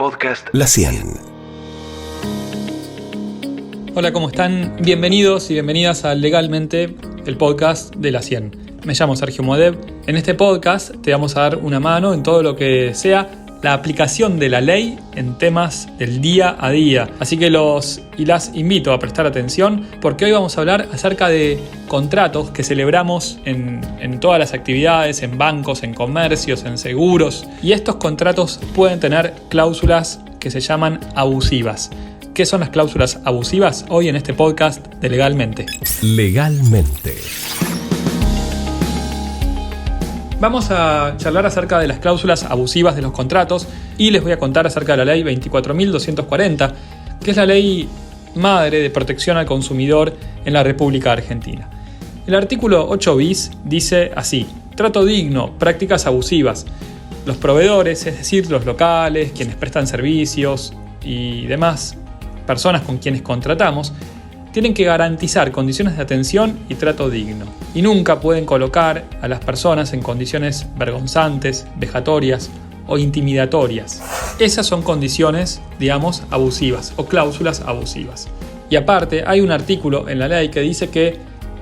Podcast La 100. Hola, ¿cómo están? Bienvenidos y bienvenidas a Legalmente, el podcast de La 100. Me llamo Sergio Modev. En este podcast te vamos a dar una mano en todo lo que sea la aplicación de la ley en temas del día a día. Así que las invito a prestar atención porque hoy vamos a hablar acerca de contratos que celebramos en todas las actividades, en bancos, en comercios, en seguros. Y estos contratos pueden tener cláusulas que se llaman abusivas. ¿Qué son las cláusulas abusivas? Hoy en este podcast de Legalmente. Legalmente. Vamos a charlar acerca de las cláusulas abusivas de los contratos y les voy a contar acerca de la ley 24.240, que es la ley madre de protección al consumidor en la República Argentina. El artículo 8 bis dice así: trato digno, prácticas abusivas. Los proveedores, es decir, los locales, quienes prestan servicios y demás personas con quienes contratamos, tienen que garantizar condiciones de atención y trato digno. Y nunca pueden colocar a las personas en condiciones vergonzantes, vejatorias o intimidatorias. Esas son condiciones, abusivas o cláusulas abusivas. Y aparte, hay un artículo en la ley que dice que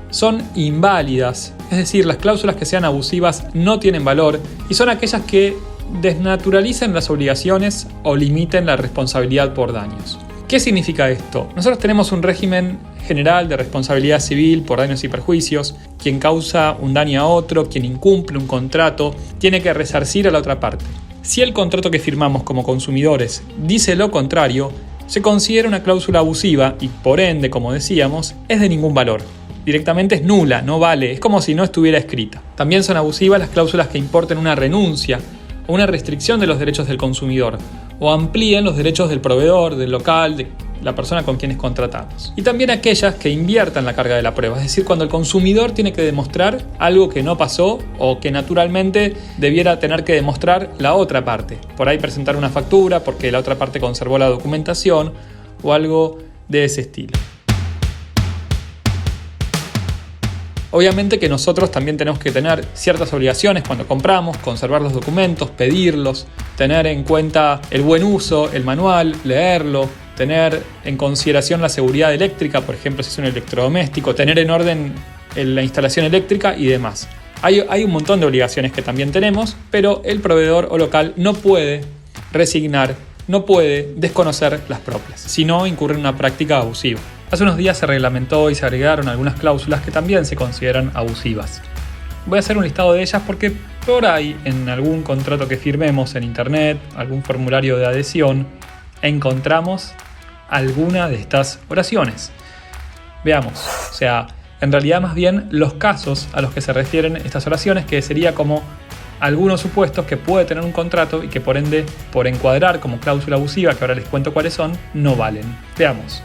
son inválidas. Es decir, las cláusulas que sean abusivas no tienen valor y son aquellas que desnaturalicen las obligaciones o limiten la responsabilidad por daños. ¿Qué significa esto? Nosotros tenemos un régimen general de responsabilidad civil por daños y perjuicios. Quien causa un daño a otro, quien incumple un contrato, tiene que resarcir a la otra parte. Si el contrato que firmamos como consumidores dice lo contrario, se considera una cláusula abusiva y por ende, como decíamos, es de ningún valor. Directamente es nula, no vale, es como si no estuviera escrita. También son abusivas las cláusulas que importen una renuncia o una restricción de los derechos del consumidor, o amplíen los derechos del proveedor, del local, de la persona con quienes contratamos. Y también aquellas que inviertan la carga de la prueba, es decir, cuando el consumidor tiene que demostrar algo que no pasó o que naturalmente debiera tener que demostrar la otra parte. Por ahí presentar una factura porque la otra parte conservó la documentación o algo de ese estilo. Obviamente que nosotros también tenemos que tener ciertas obligaciones cuando compramos, conservar los documentos, pedirlos, tener en cuenta el buen uso, el manual, leerlo, tener en consideración la seguridad eléctrica, por ejemplo, si es un electrodoméstico, tener en orden la instalación eléctrica y demás. Hay un montón de obligaciones que también tenemos, pero el proveedor o local no puede resignar, no puede desconocer las propias, sino incurre en una práctica abusiva. Hace unos días se reglamentó y se agregaron algunas cláusulas que también se consideran abusivas. Voy a hacer un listado de ellas porque por ahí en algún contrato que firmemos en internet, algún formulario de adhesión, encontramos alguna de estas oraciones. Veamos, en realidad más bien los casos a los que se refieren estas oraciones, que sería como algunos supuestos que puede tener un contrato y que por ende, por encuadrar como cláusula abusiva, que ahora les cuento cuáles son, no valen. Veamos.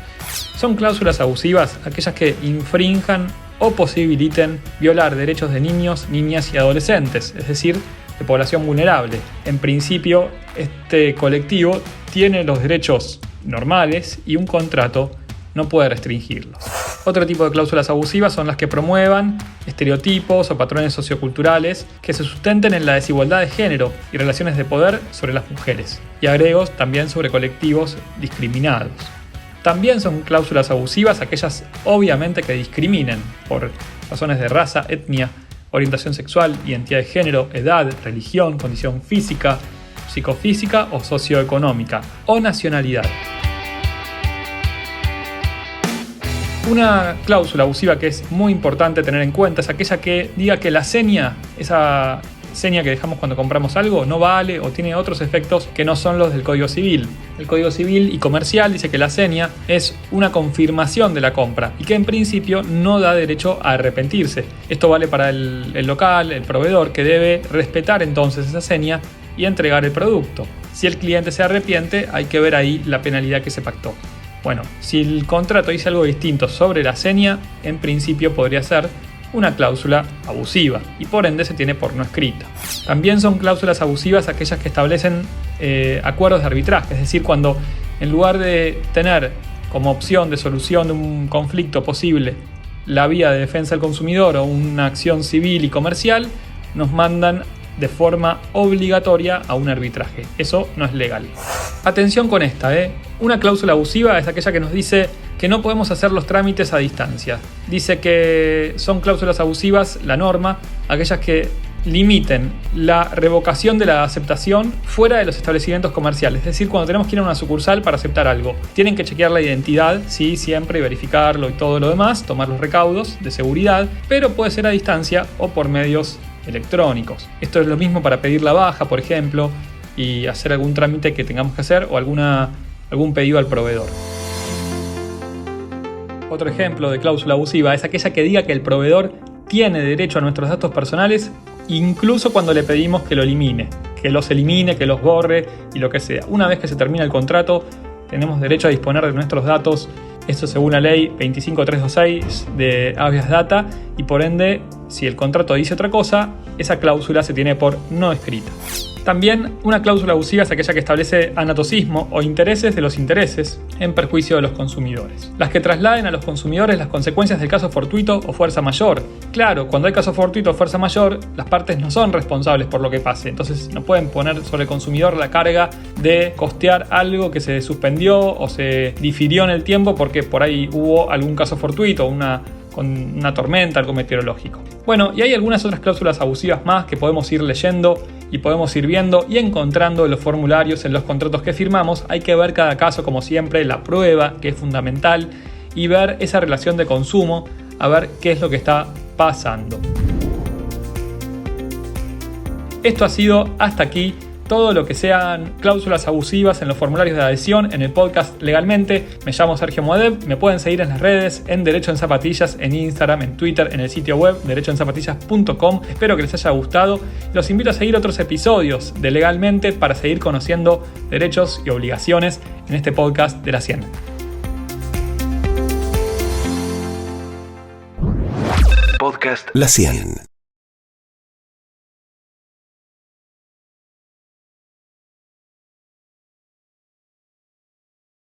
Son cláusulas abusivas aquellas que infrinjan o posibiliten violar derechos de niños, niñas y adolescentes, es decir, de población vulnerable. En principio, este colectivo tiene los derechos normales y un contrato no puede restringirlos. Otro tipo de cláusulas abusivas son las que promuevan estereotipos o patrones socioculturales que se sustenten en la desigualdad de género y relaciones de poder sobre las mujeres. Y agrego también sobre colectivos discriminados. También son cláusulas abusivas aquellas obviamente que discriminen por razones de raza, etnia, orientación sexual, identidad de género, edad, religión, condición física, psicofísica o socioeconómica o nacionalidad. Una cláusula abusiva que es muy importante tener en cuenta es aquella que diga que la seña, esa seña que dejamos cuando compramos algo, no vale o tiene otros efectos que no son los del Código Civil. El Código Civil y Comercial dice que la seña es una confirmación de la compra y que en principio no da derecho a arrepentirse. Esto vale para el local, el proveedor, que debe respetar entonces esa seña y entregar el producto. Si el cliente se arrepiente, hay que ver ahí la penalidad que se pactó. Bueno, si el contrato dice algo distinto sobre la seña, en principio podría ser una cláusula abusiva y por ende se tiene por no escrita. También son cláusulas abusivas aquellas que establecen acuerdos de arbitraje, es decir, cuando en lugar de tener como opción de solución de un conflicto posible la vía de defensa del consumidor o una acción civil y comercial, nos mandan de forma obligatoria a un arbitraje. Eso no es legal. Atención con esta, Una cláusula abusiva es aquella que nos dice que no podemos hacer los trámites a distancia. Dice que son cláusulas abusivas, la norma, aquellas que limiten la revocación de la aceptación fuera de los establecimientos comerciales. Es decir, cuando tenemos que ir a una sucursal para aceptar algo, tienen que chequear la identidad, sí, siempre, y verificarlo y todo lo demás, tomar los recaudos de seguridad, pero puede ser a distancia o por medios electrónicos. Esto es lo mismo para pedir la baja, por ejemplo, y hacer algún trámite que tengamos que hacer o algún pedido al proveedor. Otro ejemplo de cláusula abusiva es aquella que diga que el proveedor tiene derecho a nuestros datos personales incluso cuando le pedimos que lo elimine, que los elimine, que los borre y lo que sea. Una vez que se termina el contrato, tenemos derecho a disponer de nuestros datos, esto según la ley 25326 de Habeas Data, y por ende, si el contrato dice otra cosa, esa cláusula se tiene por no escrita. También una cláusula abusiva es aquella que establece anatocismo o intereses de los intereses en perjuicio de los consumidores. Las que trasladen a los consumidores las consecuencias del caso fortuito o fuerza mayor. Claro, cuando hay caso fortuito o fuerza mayor, las partes no son responsables por lo que pase, entonces no pueden poner sobre el consumidor la carga de costear algo que se suspendió o se difirió en el tiempo porque por ahí hubo algún caso fortuito, con una tormenta, algo meteorológico. Bueno, y hay algunas otras cláusulas abusivas más que podemos ir leyendo y podemos ir viendo y encontrando en los formularios, en los contratos que firmamos. Hay que ver cada caso, como siempre, la prueba, que es fundamental, y ver esa relación de consumo, a ver qué es lo que está pasando. Esto ha sido hasta aquí todo lo que sean cláusulas abusivas en los formularios de adhesión en el podcast Legalmente. Me llamo Sergio Moadev, me pueden seguir en las redes, en Derecho en Zapatillas, en Instagram, en Twitter, en el sitio web derechoenzapatillas.com. Espero que les haya gustado. Los invito a seguir otros episodios de Legalmente para seguir conociendo derechos y obligaciones en este podcast de la CIEN. Podcast La CIEN.